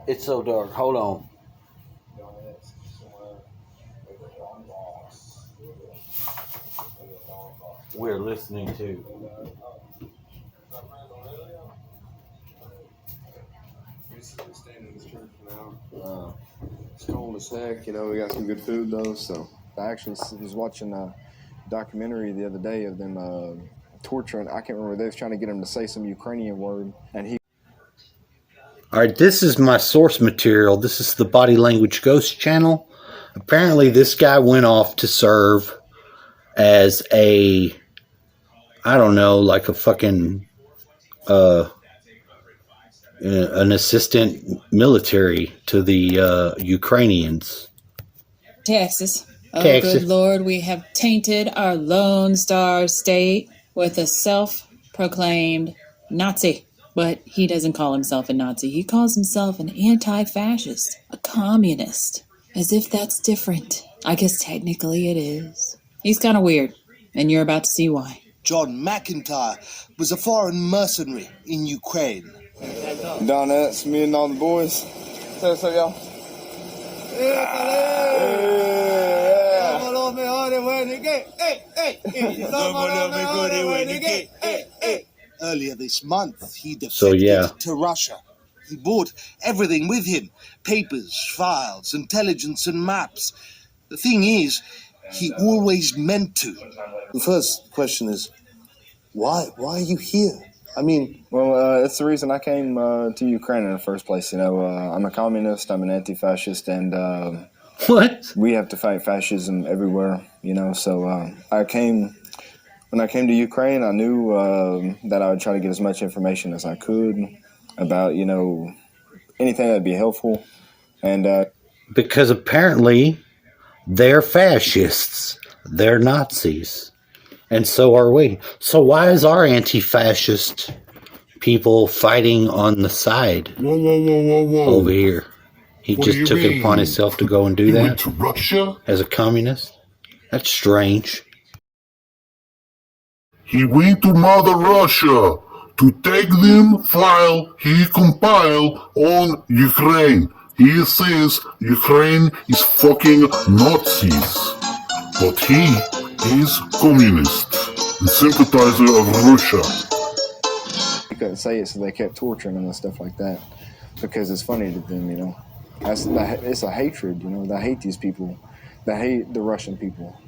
It's so dark. Hold on. We're listening to. It's cold as heck, you know. We got some good food though. So I actually was watching a documentary the other day of them torturing. I can't remember. They was trying to get him to say some Ukrainian word, and he. All right, this is my source material. This is the Body Language Ghost channel. Apparently, this guy went off to serve as a, I don't know, like a fucking, an assistant military to the Ukrainians. Texas. Oh, Texas. good Lord, we have tainted our Lone Star State with a self-proclaimed Nazi. But he doesn't call himself a Nazi. He calls himself an anti-fascist, a communist. As if that's different. I guess technically it is. He's kind of weird, and you're about to see why. John McIntyre was a foreign mercenary in Ukraine. Donuts, me and all the boys. Say what's up, y'all. Earlier this month, he defected to Russia. He brought everything with him. Papers, files, intelligence, and maps. The thing is, he always meant to. The first question is, why are you here? I mean... Well, it's the reason I came to Ukraine in the first place. You know, I'm a communist, I'm an anti-fascist, and... What? We have to fight fascism everywhere, you know, so when I came to Ukraine, I knew that I would try to get as much information as I could about, you know, anything that'd be helpful. And because apparently they're fascists, they're Nazis, and so are we. So why is our anti-fascist people fighting on the side Whoa. over here? He What just took it upon himself to go and do he that went to Russia? as a communist? That's strange. He went to Mother Russia to take them file he compiled on Ukraine. He says Ukraine is fucking Nazis. But he is communist and sympathizer of Russia. they couldn't say it, so they kept torturing them and stuff like that because it's funny to them, you know. It's a hatred, you know. They hate these people. They hate the Russian people.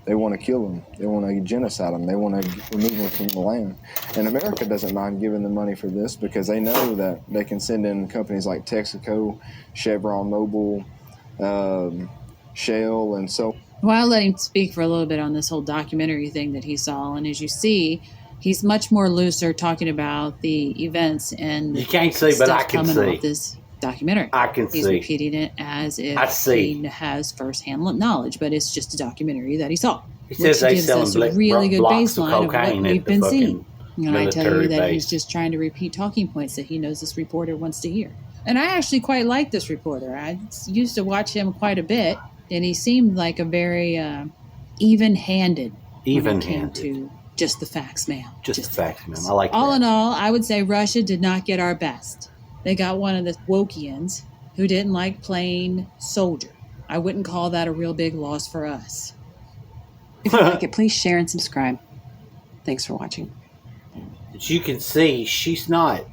They want to kill them. They want to genocide them. They want to remove them from the land. And America doesn't mind giving them money for this because they know that they can send in companies like Texaco, Chevron Mobil, Shell, and so. Well, I'll let him speak for a little bit on this whole documentary thing that he saw. And as you see, he's much more looser talking about the events and You can't see, but I can coming see. off this documentary. I can He's see. repeating it as if I see. he has firsthand knowledge, but it's just a documentary that he saw. He says they gives selling us a really good blocks of baseline of what cocaine at we've the been fucking seeing. And I tell you military that he's base. just trying to repeat talking points that he knows this reporter wants to hear. And I actually quite like this reporter. I used to watch him quite a bit, and he seemed like a very even-handed when it came to just the facts, ma'am. Just the facts, ma'am. I like all that. in all, I would say Russia did not get our best. They got one of the Wokians who didn't like playing soldier. I wouldn't call that a real big loss for us. If you like it, please share and subscribe. Thanks for watching. As you can see, she's not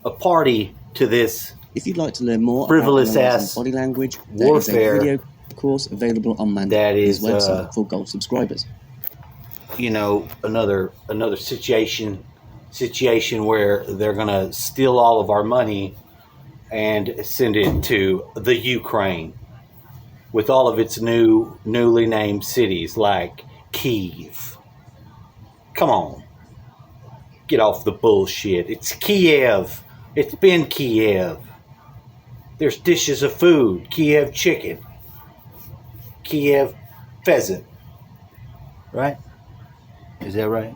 a party to this If you'd like to learn more frivolous about ass body language, warfare. there is a video course available on Mandy's That is, website for gold subscribers. you know, another situation where they're gonna steal all of our money and send it to the Ukraine with all of its newly named cities like Keev. Come on. Get off the bullshit. It's Kiev. It's been Kiev. There's dishes of food. Kiev chicken. Kiev pheasant. Right? Is that right?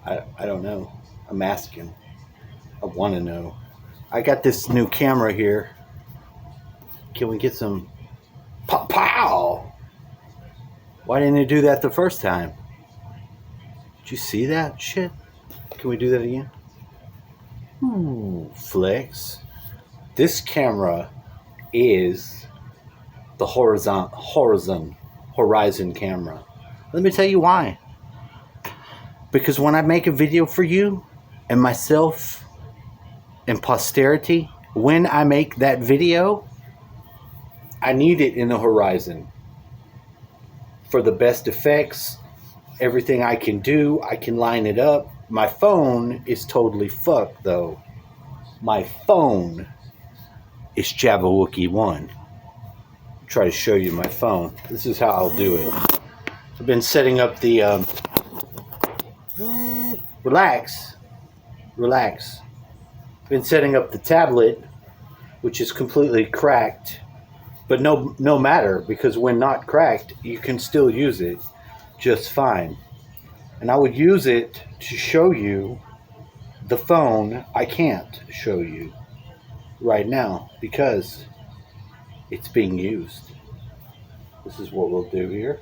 I don't know. I'm asking. I want to know. I got this new camera here. Can we get some pow? Why didn't it do that the first time? Did you see that shit? Can we do that again? Ooh, flex. This camera is the horizon camera. Let me tell you why. Because when I make a video for you and myself and posterity, when I make that video, I need it in the horizon for the best effects. Everything I can do, I can line it up. My phone is totally fucked though. My phone is Jabberwocky 1. Try to show you my phone. This is how I'll do it. I've been setting up the relax. Been setting up the tablet, which is completely cracked, but no matter, because when not cracked, you can still use it just fine. And I would use it to show you the phone. I can't show you right now because it's being used. This is what we'll do here.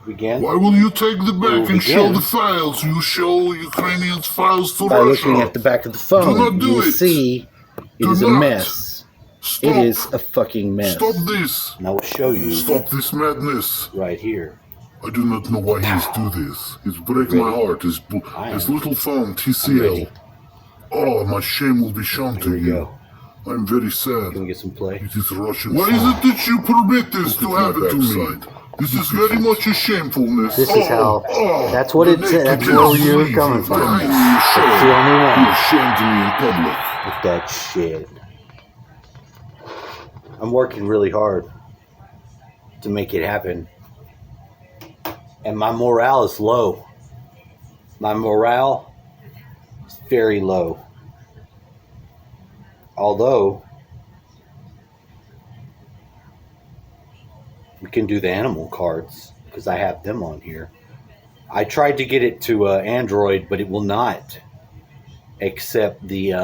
Begin. Why will you take the back and show the files? You show Ukrainians files to by Russia. looking at the back of the phone. Do not do You'll it. see it is a mess. Stop. It is a fucking mess. Stop this. And I will show you. Stop this madness. Right here. I do not know why he's do this. It's break my heart. His little phone, TCL. Oh, my shame will be shown to you. Go. I'm very sad. Can we get some play? It is Russian. Why is it that you permit this to happen to me? This is very much a shamefulness. This is how. That's what it said. That's where you were coming from. That's the only one. You shamed me in public. With that shit. I'm working really hard to make it happen. And my morale is low. My morale is very low. Although, we can do the animal cards, because I have them on here. I tried to get it to Android, but it will not accept the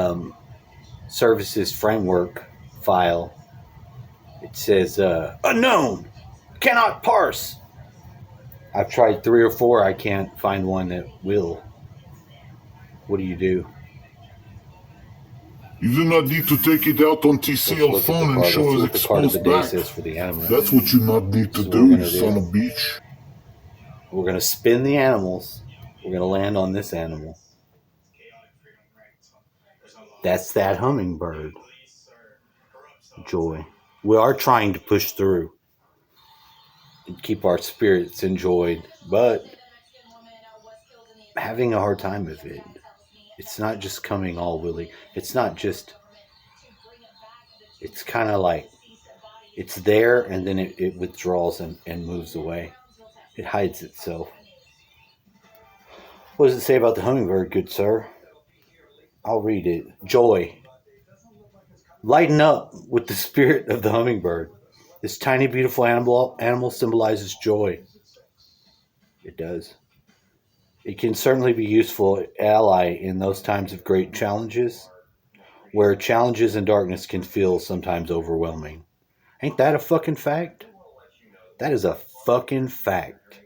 services framework file. It says, unknown, cannot parse. I've tried 3 or 4. I can't find one that will. What do you do? You do not need to take it out on TCL phone and show us exposed back. For the animal. That's what you not need to do, you son of a bitch. We're going to spin the animals. We're going to land on this animal. That's that hummingbird. Joy. We are trying to push through and keep our spirits enjoyed, but having a hard time with it. It's not just coming all willy. It's not just, it's kind of like, it's there and then it withdraws and moves away. It hides itself. What does it say about the hummingbird, good sir? I'll read it. Joy. Lighten up with the spirit of the hummingbird. This tiny, beautiful animal symbolizes joy. It does. It can certainly be a useful ally in those times of great challenges, where challenges and darkness can feel sometimes overwhelming. Ain't that a fucking fact? That is a fucking fact.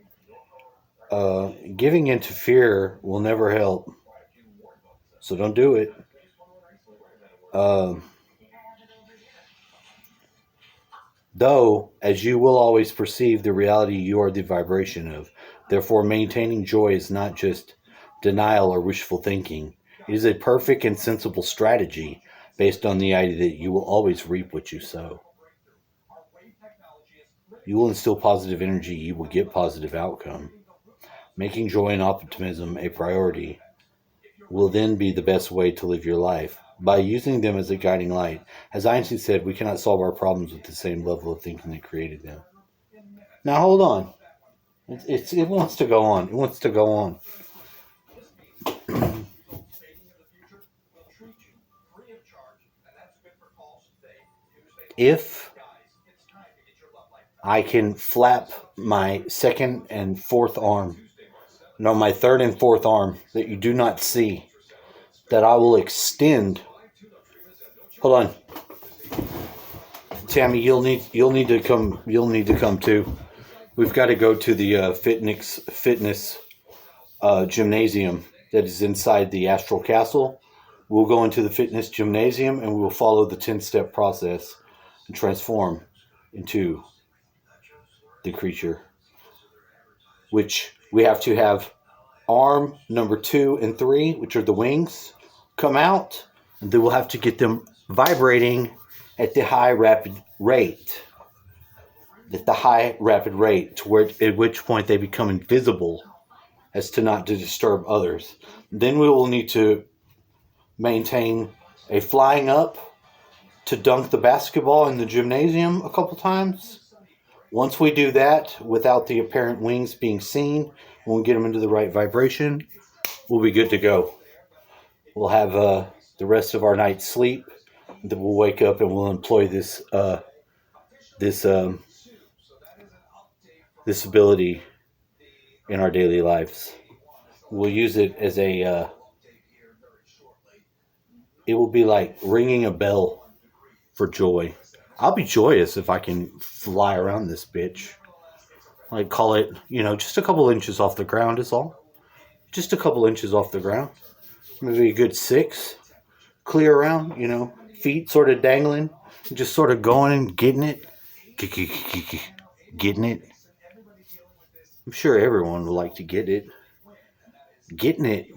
Giving into fear will never help. So don't do it. Though, as you will always perceive the reality you are the vibration of. Therefore, maintaining joy is not just denial or wishful thinking. It is a perfect and sensible strategy based on the idea that you will always reap what you sow. You will instill positive energy, you will get positive outcome. Making joy and optimism a priority will then be the best way to live your life. By using them as a guiding light, as Einstein said, we cannot solve our problems with the same level of thinking that created them. Now hold on. It wants to go on. It wants to go on. If I can flap my second and fourth arm, no, my third and fourth arm that you do not see, that I will extend. Hold on, Tammy. You'll need to come. You'll need to come too. We've got to go to the fitness gymnasium that is inside the astral castle. We'll go into the fitness gymnasium and we will follow the 10-step process and transform into the creature, which we have to have arm number 2 and 3, which are the wings, come out, and then we'll have to get them vibrating at the high rapid rate. To where at which point they become invisible as to not to disturb others. Then we will need to maintain a flying up to dunk the basketball in the gymnasium a couple times. Once we do that without the apparent wings being seen, when we get them into the right vibration, we'll be good to go. We'll have the rest of our night's sleep. Then we'll wake up and we'll employ this ability in our daily lives. We'll use it as it will be like ringing a bell for joy. I'll be joyous if I can fly around this bitch. Like, call it, just a couple inches off the ground is all. Just a couple inches off the ground. Maybe a good 6. Clear around, feet sort of dangling. Just sort of going and getting it. Getting it. I'm sure everyone would like to get it. Getting it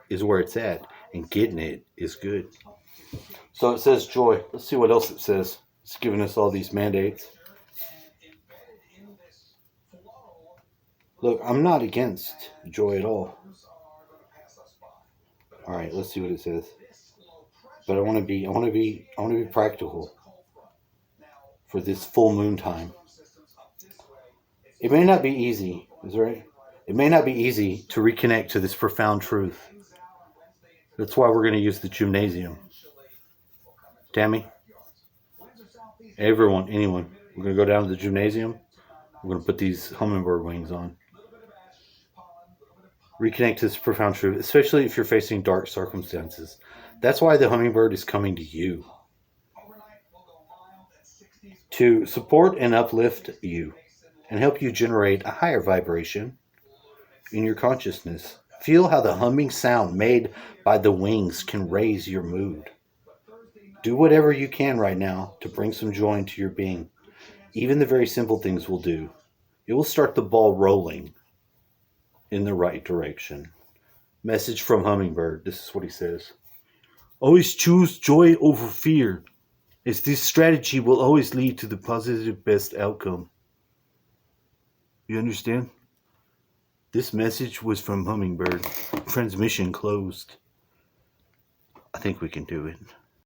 is where it's at. And getting it is good. So it says joy. Let's see what else it says. It's giving us all these mandates. Look, I'm not against joy at all. All right, let's see what it says. But I want to be practical for this full moon time. It may not be easy, is right? It may not be easy to reconnect to this profound truth. That's why we're going to use the gymnasium. Tammy, everyone, anyone, we're going to go down to the gymnasium. We're going to put these hummingbird wings on. Reconnect to this profound truth, especially if you're facing dark circumstances. That's why the hummingbird is coming to you. To support and uplift you and help you generate a higher vibration in your consciousness. Feel how the humming sound made by the wings can raise your mood. Do whatever you can right now to bring some joy into your being. Even the very simple things will do. It will start the ball rolling in the right direction. Message from Hummingbird. This is what he says. Always choose joy over fear, as this strategy will always lead to the positive best outcome. You understand? This message was from Hummingbird. Transmission closed. I think we can do it.